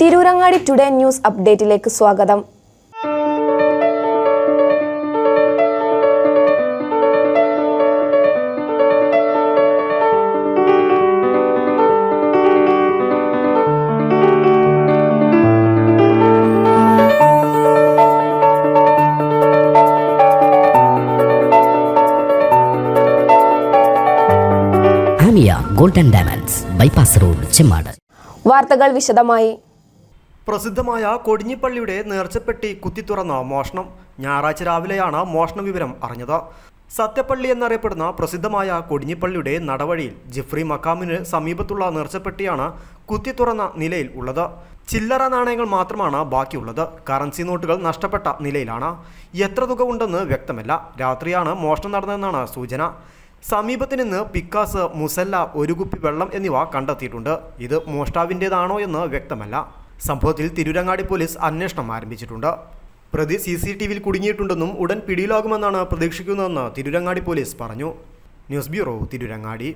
Tirurangadi today news അപ്ഡേറ്റിലേക്ക് സ്വാഗതം. Golden diamonds bypass road Chemmad. വാർത്തകൾ വിശദമായി. പ്രസിദ്ധമായ കൊടിഞ്ഞിപ്പള്ളിയുടെ നേർച്ചപ്പെട്ടി കുത്തിത്തുറന്ന മോഷണം. ഞായറാഴ്ച രാവിലെയാണ് മോഷണ വിവരം അറിഞ്ഞത്. സത്യപ്പള്ളി എന്നറിയപ്പെടുന്ന പ്രസിദ്ധമായ കൊടിഞ്ഞിപ്പള്ളിയുടെ നടവഴിയിൽ ജിഫ്രി മക്കാമിന് സമീപത്തുള്ള നേർച്ചപ്പെട്ടിയാണ് കുത്തിത്തുറന്ന നിലയിൽ ഉള്ളത്. ചില്ലറ നാണയങ്ങൾ മാത്രമാണ് ബാക്കിയുള്ളത്. കറൻസി നോട്ടുകൾ നഷ്ടപ്പെട്ട നിലയിലാണ്. എത്ര തുക ഉണ്ടെന്ന് വ്യക്തമല്ല. രാത്രിയാണ് മോഷണം നടന്നതെന്നാണ് സൂചന. സമീപത്ത് നിന്ന് പിക്കാസ്, മുസല്ല, ഒരു കുപ്പി വെള്ളം എന്നിവ കണ്ടെത്തിയിട്ടുണ്ട്. ഇത് മോഷ്ടാവിൻ്റേതാണോ എന്ന് വ്യക്തമല്ല. സംഭവത്തിൽ തിരൂരങ്ങാടി പോലീസ് അന്വേഷണം ആരംഭിച്ചിട്ടുണ്ട്. പ്രതി CCTVയിൽ കുടുങ്ങിയിട്ടുണ്ടെന്നും ഉടൻ പിടിയിലാകുമെന്നാണ് പ്രതീക്ഷിക്കുന്നതെന്ന് തിരൂരങ്ങാടി പോലീസ് പറഞ്ഞു. News bureau, Tirurangadi.